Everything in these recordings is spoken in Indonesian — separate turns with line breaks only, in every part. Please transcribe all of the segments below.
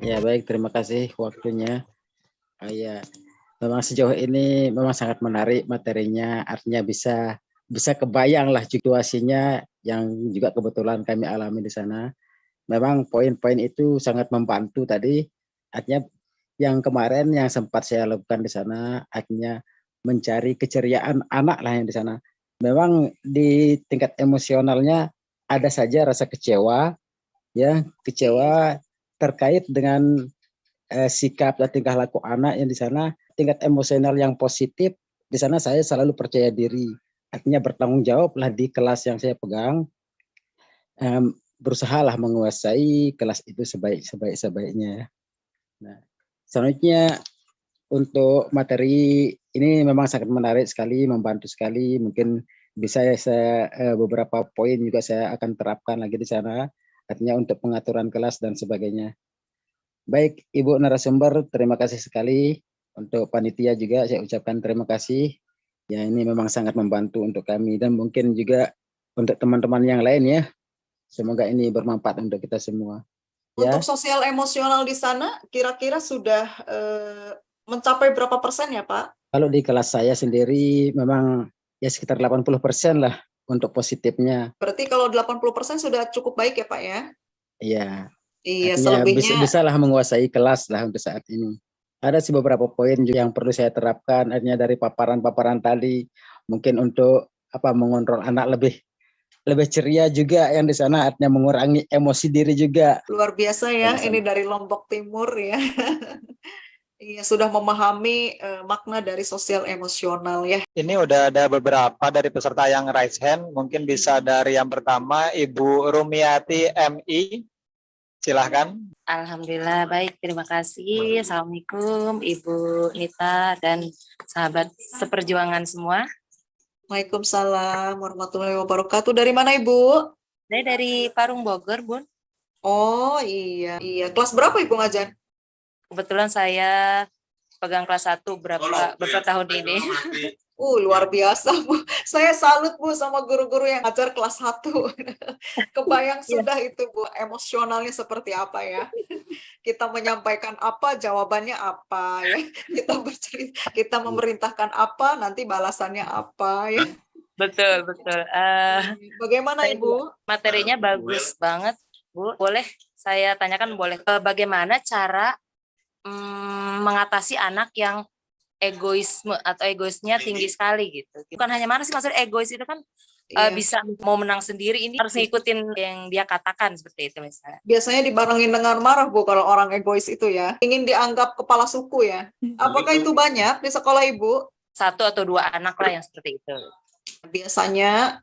Ya baik, terima kasih waktunya. Ya, memang sejauh ini memang sangat menarik materinya, artinya bisa kebayang lah situasinya yang juga kebetulan kami alami di sana. Memang poin-poin itu sangat membantu tadi, artinya yang kemarin yang sempat saya lakukan di sana, artinya mencari keceriaan anak lah yang di sana. Memang di tingkat emosionalnya ada saja rasa kecewa, ya kecewa terkait dengan sikap dan tingkah laku anak yang di sana, tingkat emosional yang positif di sana saya selalu percaya diri, artinya bertanggung jawab lah di kelas yang saya pegang, berusahalah menguasai kelas itu sebaiknya. Nah, selanjutnya untuk materi ini memang sangat menarik sekali, membantu sekali. Mungkin bisa saya beberapa poin juga saya akan terapkan lagi di sana, artinya untuk pengaturan kelas dan sebagainya. Baik, Ibu narasumber, terima kasih sekali. Untuk panitia juga saya ucapkan terima kasih. Ya, ini memang sangat membantu untuk kami dan mungkin juga untuk teman-teman yang lain ya. Semoga ini bermanfaat untuk kita semua.
Untuk
Ya,
sosial emosional di sana kira-kira sudah mencapai berapa persen ya Pak?
kalau di kelas saya sendiri memang ya sekitar 80% lah untuk positifnya.
Berarti kalau 80% sudah cukup baik ya Pak ya?
Iya,
Iya,
artinya
selebihnya
bisalah menguasai kelas lah untuk saat ini. Ada sih beberapa poin yang perlu saya terapkan, artinya dari paparan-paparan tadi, mungkin untuk mengontrol anak lebih lebih ceria juga yang di sana, artinya mengurangi emosi diri juga.
luar biasa ya, ini dari Lombok Timur ya. Iya, sudah memahami makna dari sosial emosional ya.
Ini udah ada beberapa dari peserta yang raise hand. Mungkin bisa dari yang pertama, Ibu Rumiati MI. Silahkan.
Alhamdulillah baik, terima kasih. Assalamualaikum Ibu Nita dan sahabat seperjuangan semua.
Waalaikumsalam warahmatullahi wabarakatuh. Dari mana Ibu?
Saya dari Parung Bogor, Bun.
Oh iya, iya. Kelas berapa Ibu ngajar?
Kebetulan saya pegang kelas 1 beberapa tahun ini.
Luar biasa Bu. Saya salut Bu sama guru-guru yang ngajar kelas 1. Kebayang sudah itu Bu, emosionalnya seperti apa ya. Kita menyampaikan apa, jawabannya apa ya. Kita bercerita, kita memerintahkan apa, nanti balasannya apa ya.
Betul, betul.
Bagaimana Ibu?
Materinya bagus banget, Bu. Boleh saya tanyakan, boleh? Bagaimana cara mengatasi anak yang egoisme atau egoisnya tinggi sekali gitu. Bukan hanya mana sih maksudnya egois itu kan bisa mau menang sendiri, ini harus ngikutin yang dia katakan seperti itu misalnya.
Biasanya dibarengin dengan marah Bu kalau orang egois itu ya. Ingin dianggap kepala suku ya. Apakah itu banyak di sekolah Ibu?
1 atau 2 anak lah yang seperti itu.
Biasanya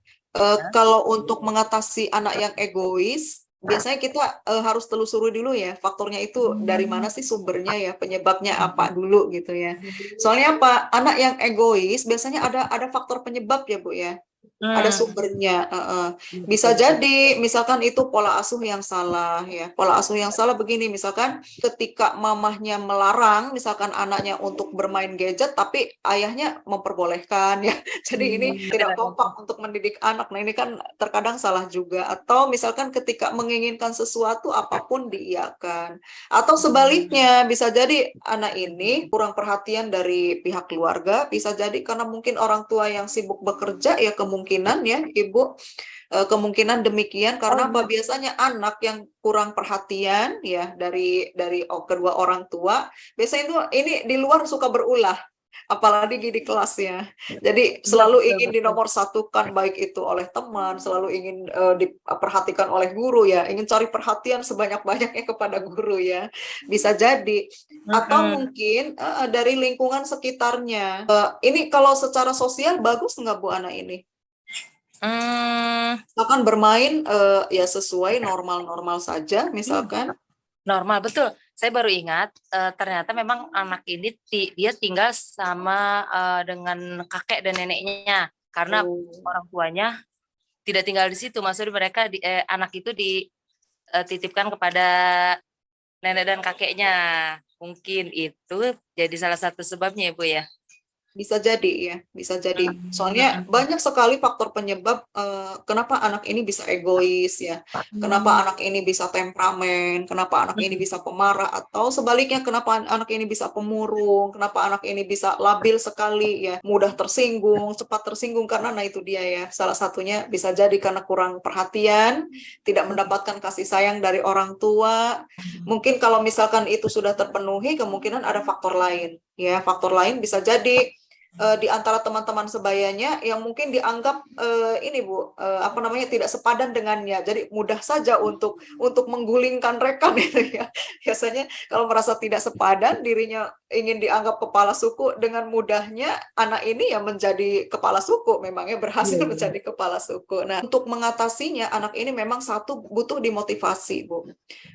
kalau untuk mengatasi anak yang egois, biasanya kita harus telusuri dulu ya faktornya itu dari mana sih sumbernya ya, penyebabnya apa dulu gitu ya. Soalnya apa? Anak yang egois biasanya ada faktor penyebab ya Bu ya. Ada sumbernya. Bisa jadi misalkan itu pola asuh yang salah ya. Pola asuh yang salah begini, misalkan ketika mamahnya melarang misalkan anaknya untuk bermain gadget tapi ayahnya memperbolehkan ya. Jadi ini tidak kompak untuk mendidik anak. Nah, ini kan terkadang salah juga. Atau misalkan ketika menginginkan sesuatu apapun diiyakan. Atau sebaliknya, bisa jadi anak ini kurang perhatian dari pihak keluarga, bisa jadi karena mungkin orang tua yang sibuk bekerja ya, kemungkinan ya Ibu, kemungkinan demikian. Karena apa? Biasanya anak yang kurang perhatian ya dari kedua orang tua, biasanya itu ini di luar suka berulah, apalagi di kelasnya. Jadi selalu ingin dinomorsatukan, baik itu oleh teman, selalu ingin diperhatikan oleh guru ya, ingin cari perhatian sebanyak-banyaknya kepada guru ya. Bisa jadi. Atau mungkin dari lingkungan sekitarnya. Ini kalau secara sosial bagus nggak Bu anak ini? Misalkan bermain ya sesuai normal-normal saja misalkan.
Normal, betul. Saya baru ingat, ternyata memang anak ini dia tinggal sama dengan kakek dan neneknya, karena orang tuanya tidak tinggal di situ. Maksudnya mereka anak itu dititipkan kepada nenek dan kakeknya. Mungkin itu jadi salah satu sebabnya, Ibu ya.
Bisa jadi ya, bisa jadi. Soalnya banyak sekali faktor penyebab kenapa anak ini bisa egois ya, kenapa anak ini bisa temperamen, kenapa anak ini bisa pemarah, atau sebaliknya kenapa anak ini bisa pemurung, kenapa anak ini bisa labil sekali ya, mudah tersinggung, cepat tersinggung karena nah itu dia ya. Salah satunya bisa jadi karena kurang perhatian, tidak mendapatkan kasih sayang dari orang tua. Mungkin kalau misalkan itu sudah terpenuhi, kemungkinan ada faktor lain ya. Faktor lain bisa jadi di antara teman-teman sebayanya yang mungkin dianggap ini Bu apa namanya tidak sepadan dengannya, jadi mudah saja untuk menggulingkan rekan itu ya. Biasanya kalau merasa tidak sepadan, dirinya ingin dianggap kepala suku, dengan mudahnya anak ini ya menjadi kepala suku, memangnya berhasil menjadi kepala suku. Nah, untuk mengatasinya anak ini memang satu butuh dimotivasi Bu,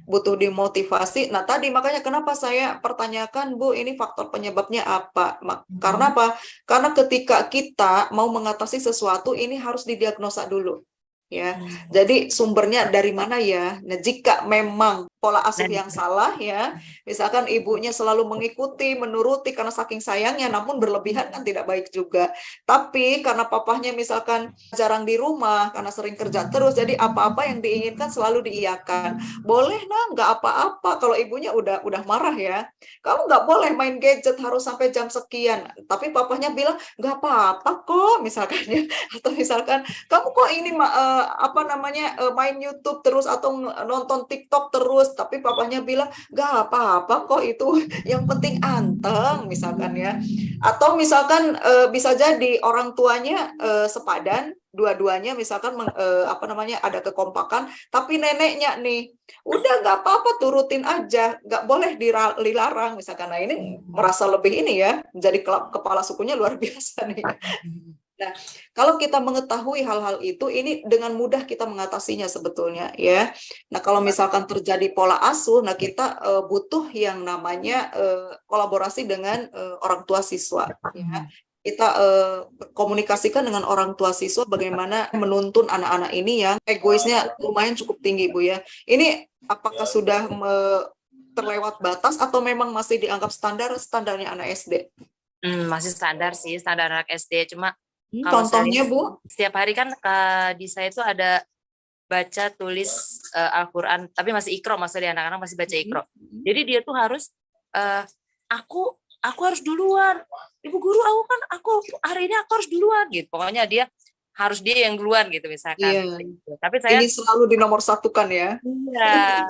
butuh dimotivasi. Nah tadi makanya kenapa saya pertanyakan Bu, ini faktor penyebabnya apa? Karena apa? Karena ketika kita mau mengatasi sesuatu, ini harus didiagnosa dulu. Ya, jadi sumbernya dari mana ya? Nah, jika memang pola asuh yang salah ya, misalkan ibunya selalu mengikuti, menuruti karena saking sayangnya, namun berlebihan kan tidak baik juga. Tapi karena papahnya misalkan jarang di rumah, karena sering kerja terus, jadi apa-apa yang diinginkan selalu diiyakan. Boleh nah, nggak apa-apa. Kalau ibunya udah marah ya, kamu nggak boleh main gadget harus sampai jam sekian. Tapi papahnya bilang nggak apa-apa kok, misalkan ya. Atau misalkan kamu kok ini apa namanya main YouTube terus atau nonton TikTok terus, tapi papanya bilang nggak apa-apa kok itu, yang penting anteng misalkan ya. Atau misalkan bisa jadi orang tuanya sepadan, dua-duanya misalkan apa namanya ada kekompakan, tapi neneknya nih udah nggak apa-apa turutin aja, nggak boleh dilarang misalkan. Nah ini merasa lebih ini ya, menjadi kepala sukunya luar biasa nih. Nah, kalau kita mengetahui hal-hal itu, ini dengan mudah kita mengatasinya sebetulnya ya. Nah, kalau misalkan terjadi pola asuh, nah kita butuh yang namanya kolaborasi dengan orang tua siswa ya. Kita komunikasikan dengan orang tua siswa bagaimana menuntun anak-anak ini yang egoisnya lumayan cukup tinggi Bu ya. Ini apakah sudah terlewat batas atau memang masih dianggap standarnya anak SD?
Masih standar sih, standar anak SD. Cuma
Contohnya Bu?
Setiap hari kan di saya itu ada baca tulis Al-Quran, tapi masih ikro, maksudnya anak-anak masih baca ikro. Jadi dia tuh harus aku harus duluan, ibu guru aku hari ini aku harus duluan gitu. Pokoknya dia yang duluan gitu misalkan.
Iya.
Tapi saya
ini selalu dinomorsatukan ya.
Iya.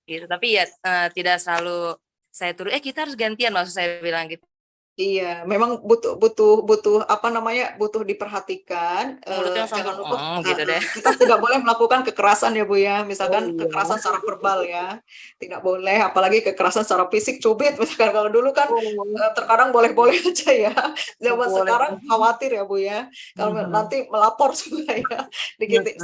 Gitu. Tapi ya tidak selalu saya turun. Kita harus gantian, maksud saya bilang gitu.
Iya, memang butuh apa namanya, butuh diperhatikan. Jangan lupa
gitu deh.
kita tidak boleh melakukan kekerasan ya Bu ya, misalkan kekerasan secara verbal ya, tidak boleh, apalagi kekerasan secara fisik, cubit misalkan. Kalau dulu kan terkadang boleh-boleh aja ya, zaman sekarang khawatir ya Bu ya, kalau nanti melapor juga ya,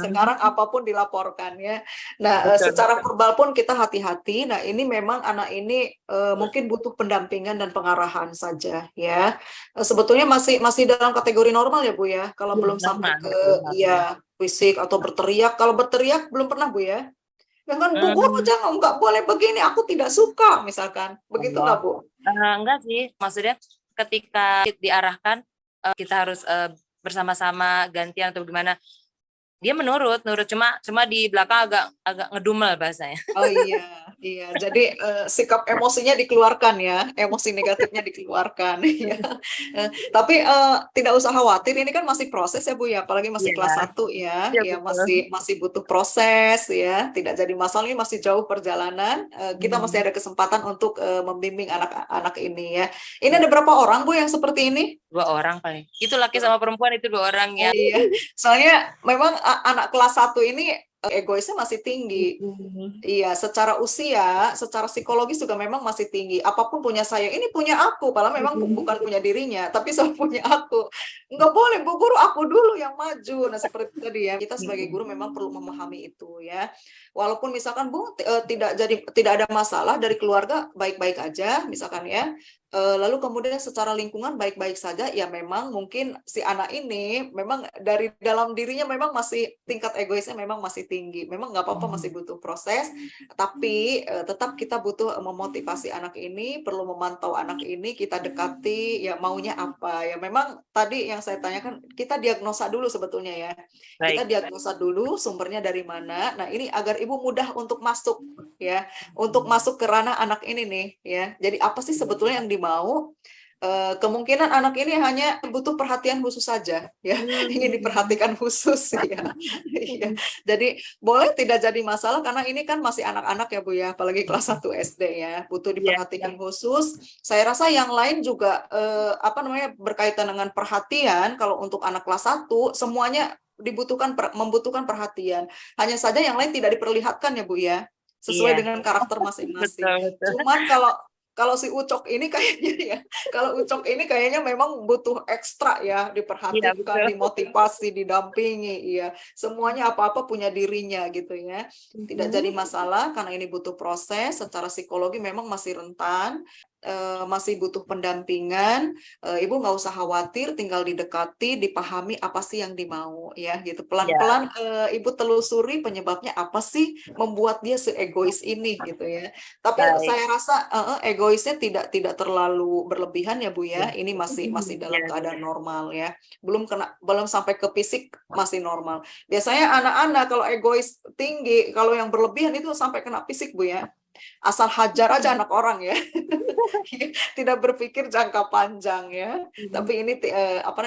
sekarang apapun dilaporkan ya. Nah secara verbal pun kita hati-hati. Nah ini memang anak ini mungkin butuh pendampingan dan pengarahan saja ya. Sebetulnya masih dalam kategori normal ya Bu ya, kalau belum sampai ke ya fisik atau berteriak. Kalau berteriak belum pernah Bu ya, kan Bu guru jangan, nggak boleh begini, aku tidak suka misalkan, begitu nggak Bu?
Enggak sih, maksudnya ketika diarahkan kita harus bersama-sama gantian atau gimana, dia menurut cuma di belakang agak ngedumel bahasanya.
Oh iya. Jadi sikap emosinya dikeluarkan ya, emosi negatifnya dikeluarkan ya. Tapi tidak usah khawatir, ini kan masih proses ya Bu ya, apalagi masih kelas 1 ya, ya masih butuh proses ya, tidak jadi masalah, ini masih jauh perjalanan. Kita masih ada kesempatan untuk membimbing anak-anak ini ya. Ini ada berapa orang Bu yang seperti ini?
2 orang paling. Itu laki sama perempuan, itu 2 orang ya.
Iya. Soalnya memang anak kelas 1 ini egoisnya masih tinggi. Iya, secara usia, secara psikologis juga memang masih tinggi. Apapun punya saya, ini punya aku, padahal memang bukan punya dirinya, tapi selalu punya aku. Nggak boleh, Bu Guru, aku dulu yang maju. Nah, seperti tadi ya, kita sebagai guru memang perlu memahami itu ya. Walaupun misalkan Bu tidak ada masalah dari keluarga, baik-baik aja misalkan ya. Lalu kemudian secara lingkungan baik-baik saja, ya memang mungkin si anak ini memang dari dalam dirinya memang masih tingkat egoisnya memang masih tinggi. Memang nggak apa-apa, masih butuh proses, tapi tetap kita butuh memotivasi anak ini, perlu memantau anak ini, kita dekati, ya maunya apa. Ya memang tadi yang saya tanyakan, kita diagnosa dulu sebetulnya ya. Kita
Baik.
diagnosa dulu sumbernya dari mana. Nah ini agar ibu mudah untuk masuk ya, untuk masuk ke ranah anak ini nih ya. Jadi apa sih sebetulnya yang dimau? Kemungkinan anak ini hanya butuh perhatian khusus saja ya, ingin diperhatikan khusus ya. Iya. Jadi boleh tidak jadi masalah karena ini kan masih anak-anak ya Bu ya, apalagi kelas 1 SD ya, butuh diperhatikan khusus. Saya rasa yang lain juga berkaitan dengan perhatian. Kalau untuk anak kelas 1 semuanya membutuhkan perhatian. Hanya saja yang lain tidak diperlihatkan ya Bu ya, sesuai dengan karakter masing-masing.
Betul.
Cuman kalau si Ucok ini kayaknya ya, kalau Ucok ini kayaknya memang butuh ekstra ya, diperhatikan, dimotivasi, didampingi, iya. Semuanya apa-apa punya dirinya gitu ya. Tidak jadi masalah karena ini butuh proses, secara psikologi memang masih rentan, masih butuh pendampingan. Ibu nggak usah khawatir, tinggal didekati, dipahami apa sih yang dimau ya gitu. Pelan-pelan Ibu telusuri penyebabnya apa sih membuat dia seegois ini gitu ya. Tapi saya rasa egoisnya tidak terlalu berlebihan ya Bu ya. Ini masih dalam keadaan normal ya. Belum sampai ke fisik, masih normal. Biasanya anak-anak kalau egois tinggi, kalau yang berlebihan itu sampai kena fisik Bu ya. Asal hajar aja anak orang ya. Tidak berpikir jangka panjang ya. Tapi ini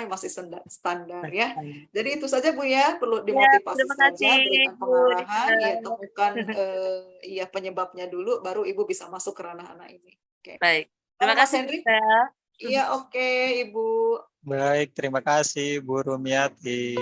masih standar ya. Jadi itu saja Bu ya, perlu dimotivasi
terima
saja,
kasih,
berikan
Bu.
pengarahan, ya temukan penyebabnya dulu, baru Ibu bisa masuk ke ranah anak ini. Oke.
Baik.
Terima
Terima kasih,
Henry.
Bu.
Iya, oke, Ibu.
Baik, terima kasih Bu Rumiati.